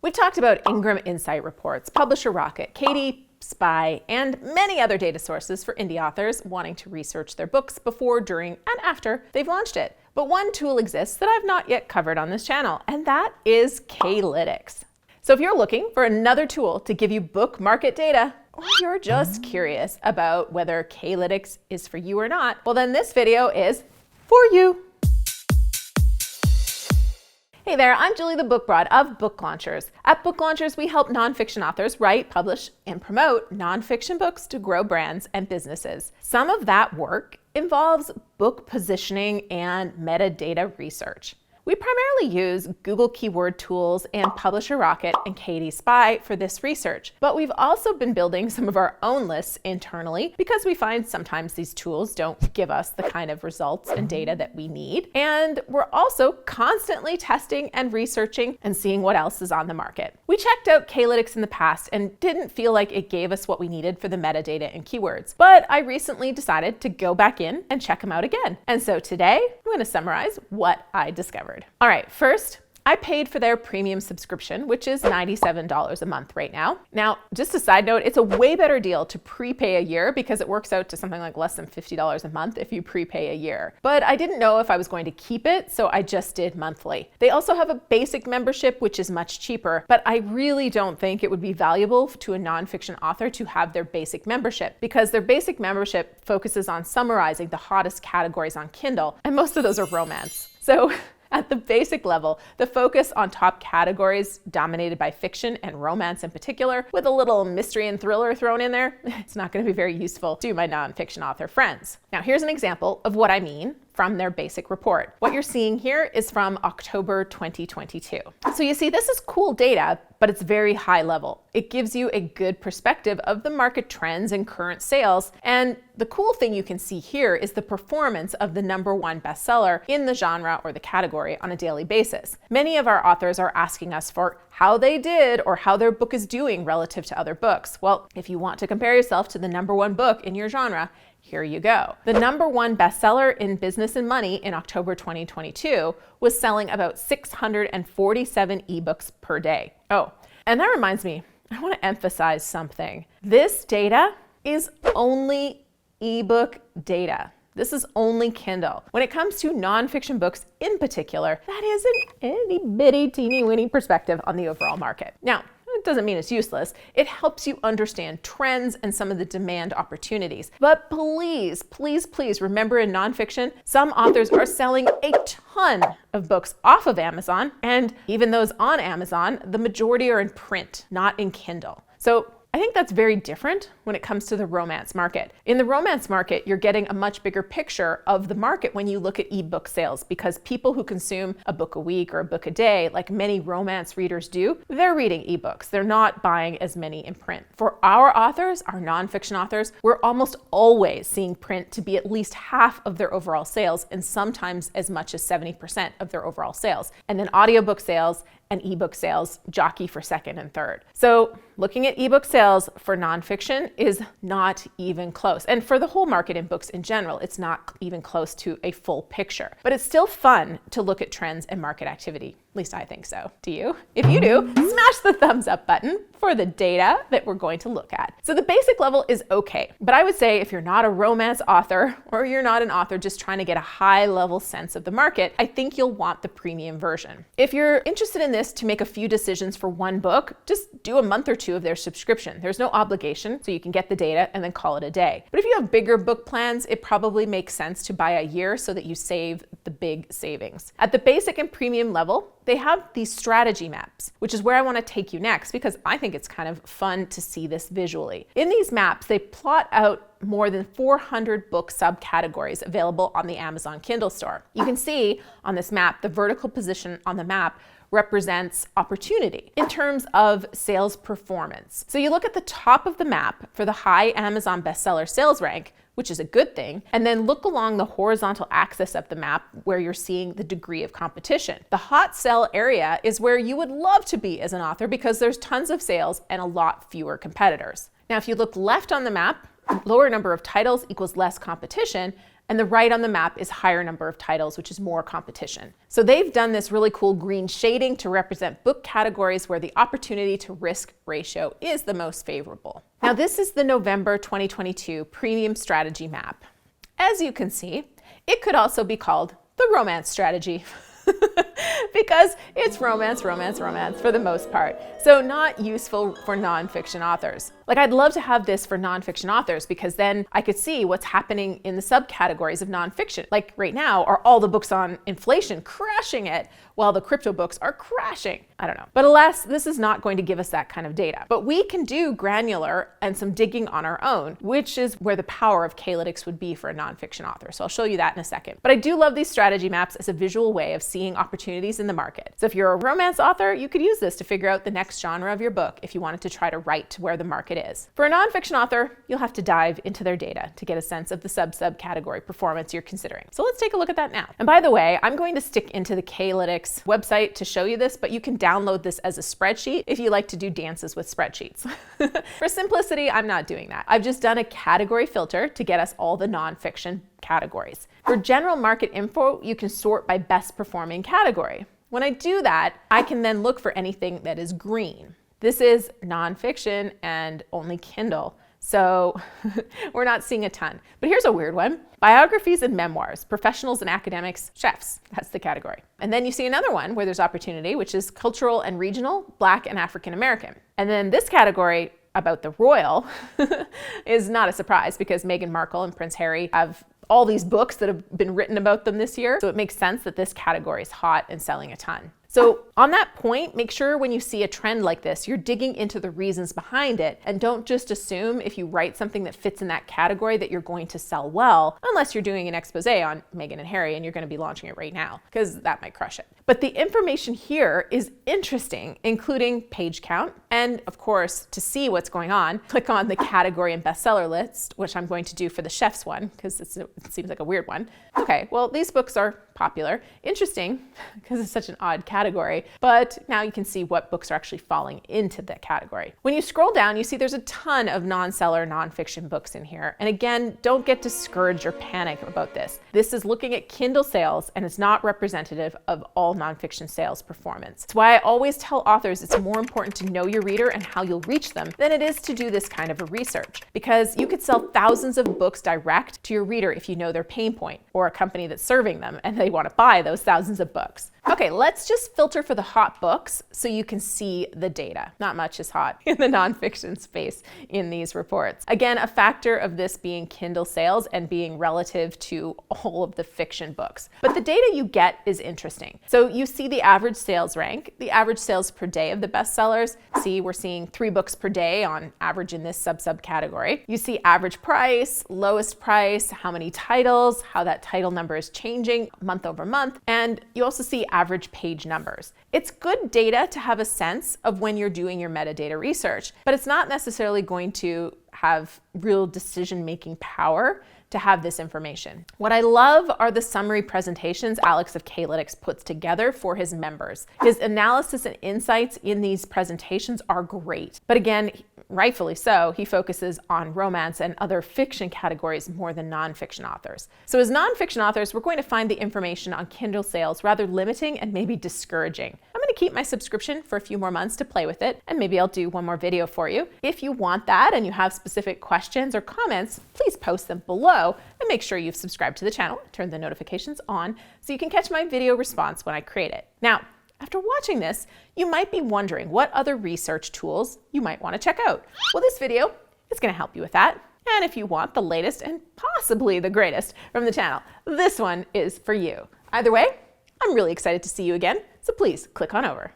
We talked about Ingram Insight reports, Publisher Rocket, Katie, Spy, and many other data sources for indie authors wanting to research their books before, during, and after they've launched it. But one tool exists that I've not yet covered on this channel, and that is K-Lytics. So if you're looking for another tool to give you book market data, or you're just curious about whether K-Lytics is for you or not, well then this video is for you. Hey there, I'm Julie the Book Broad of Book Launchers. At Book Launchers, we help nonfiction authors write, publish, and promote nonfiction books to grow brands and businesses. Some of that work involves book positioning and metadata research. We primarily use Google keyword tools and Publisher Rocket and Katie Spy for this research, but we've also been building some of our own lists internally because we find sometimes these tools don't give us the kind of results and data that we need. And we're also constantly testing and researching and seeing what else is on the market. We checked out K-Lytics in the past and didn't feel like it gave us what we needed for the metadata and keywords, but I recently decided to go back in and check them out again. And so today, I'm going to summarize what I discovered. All right, first, I paid for their premium subscription, which is $97 a month right now. Now, just a side note, it's a way better deal to prepay a year because it works out to something like less than $50 a month if you prepay a year. But I didn't know if I was going to keep it, so I just did monthly. They also have a basic membership, which is much cheaper, but I really don't think it would be valuable to a nonfiction author to have their basic membership because their basic membership focuses on summarizing the hottest categories on Kindle, and most of those are romance. So at the basic level, the focus on top categories dominated by fiction and romance in particular, with a little mystery and thriller thrown in there, it's not going to be very useful to my nonfiction author friends. Now, here's an example of what I mean from their basic report. What you're seeing here is from October 2022. So you see, this is cool data, but it's very high level. It gives you a good perspective of the market trends and current sales. And the cool thing you can see here is the performance of the #1 bestseller in the genre or the category on a daily basis. Many of our authors are asking us for how they did or how their book is doing relative to other books. Well, if you want to compare yourself to the #1 book in your genre, here you go. The #1 bestseller in Business and Money in October 2022 was selling about 647 ebooks per day. Oh, and that reminds me, I want to emphasize something. This data is only ebook data. This is only Kindle. When it comes to nonfiction books in particular, that is an itty bitty teeny weeny perspective on the overall market. Now, it doesn't mean it's useless. It helps you understand trends and some of the demand opportunities. But please, please, please remember in nonfiction, some authors are selling a ton of books off of Amazon, and even those on Amazon, the majority are in print, not in Kindle. So I think that's very different when it comes to the romance market. In the romance market, you're getting a much bigger picture of the market when you look at ebook sales because people who consume a book a week or a book a day, like many romance readers do, they're reading ebooks. They're not buying as many in print. For our authors, our nonfiction authors, we're almost always seeing print to be at least half of their overall sales and sometimes as much as 70% of their overall sales. And then audiobook sales and ebook sales jockey for second and third. So looking at ebook sales for nonfiction is not even close. And for the whole market in books in general, it's not even close to a full picture. But it's still fun to look at trends and market activity. At least I think so. Do you? If you do, smash the thumbs up button for the data that we're going to look at. So the basic level is okay, but I would say if you're not a romance author or you're not an author just trying to get a high level sense of the market, I think you'll want the premium version. If you're interested in this to make a few decisions for one book, just do a month or two of their subscription. There's no obligation, so you can get the data and then call it a day. But if you have bigger book plans, it probably makes sense to buy a year so that you save the big savings. At the basic and premium level, they have these strategy maps, which is where I want to take you next because I think it's kind of fun to see this visually. In these maps, they plot out more than 400 book subcategories available on the Amazon Kindle store. You can see on this map, the vertical position on the map represents opportunity in terms of sales performance. So you look at the top of the map for the high Amazon bestseller sales rank, which is a good thing, and then look along the horizontal axis of the map where you're seeing the degree of competition. The hot sell area is where you would love to be as an author because there's tons of sales and a lot fewer competitors. Now, if you look left on the map, lower number of titles equals less competition, And the right on the map is higher number of titles, which is more competition. So they've done this really cool green shading to represent book categories where the opportunity to risk ratio is the most favorable. Now this is the November 2022 Premium Strategy Map. As you can see, it could also be called the romance strategy. Because it's romance for the most part. So not useful for nonfiction authors. Like I'd love to have this for nonfiction authors because then I could see what's happening in the subcategories of nonfiction. Like right now, are all the books on inflation crushing it while the crypto books are crashing? I don't know. But alas, this is not going to give us that kind of data. But we can do granular and some digging on our own, which is where the power of K-Lytics would be for a nonfiction author. So I'll show you that in a second. But I do love these strategy maps as a visual way of seeing opportunities in the market. So if you're a romance author, you could use this to figure out the next genre of your book if you wanted to try to write to where the market is. For a nonfiction author, you'll have to dive into their data to get a sense of the subcategory performance you're considering. So let's take a look at that now. And by the way, I'm going to stick into the K-Lytics website to show you this, but you can download this as a spreadsheet if you like to do dances with spreadsheets. For simplicity, I'm not doing that. I've just done a category filter to get us all the nonfiction categories. For general market info, you can sort by best performing category. When I do that, I can then look for anything that is green. This is nonfiction and only Kindle. So we're not seeing a ton. But here's a weird one. Biographies and memoirs, professionals and academics, chefs. That's the category. And then you see another one where there's opportunity, which is cultural and regional, Black and African American. And then this category about the royal is not a surprise because Meghan Markle and Prince Harry have all these books that have been written about them this year. So it makes sense that this category is hot and selling a ton. So on that point, make sure when you see a trend like this, you're digging into the reasons behind it and don't just assume if you write something that fits in that category that you're going to sell well, unless you're doing an expose on Meghan and Harry and you're going to be launching it right now, because that might crush it. But the information here is interesting, including page count. And of course, to see what's going on, click on the category and bestseller list, which I'm going to do for the chef's one, because it seems like a weird one. Okay, well, these books are popular. Interesting, because it's such an odd category, but now you can see what books are actually falling into that category. When you scroll down, you see there's a ton of non-seller, non-fiction books in here. And again, don't get discouraged or panic about this. This is looking at Kindle sales, and it's not representative of all non-fiction sales performance. That's why I always tell authors it's more important to know your reader and how you'll reach them than it is to do this kind of a research, because you could sell thousands of books direct to your reader if you know their pain point or a company that's serving them and they want to buy those thousands of books. Okay, let's just filter for the hot books so you can see the data. Not much is hot in the nonfiction space in these reports. Again, a factor of this being Kindle sales and being relative to all of the fiction books. But the data you get is interesting. So you see the average sales rank, the average sales per day of the bestsellers. See, we're seeing 3 books per day on average in this subcategory. You see average price, lowest price, how many titles, how that title number is changing month over month, and you also see average page numbers. It's good data to have a sense of when you're doing your metadata research, but it's not necessarily going to have real decision-making power to have this information. What I love are the summary presentations Alex of K-Lytics puts together for his members. His analysis and insights in these presentations are great. But again, rightfully so, he focuses on romance and other fiction categories more than nonfiction authors. So as nonfiction authors, we're going to find the information on Kindle sales rather limiting and maybe discouraging. I'm going to keep my subscription for a few more months to play with it, and maybe I'll do one more video for you. If you want that and you have specific questions or comments, please post them below and make sure you've subscribed to the channel, turn the notifications on so you can catch my video response when I create it. Now, after watching this, you might be wondering what other research tools you might want to check out. Well, this video is going to help you with that. And if you want the latest and possibly the greatest from the channel, this one is for you. Either way, I'm really excited to see you again, so please click on over.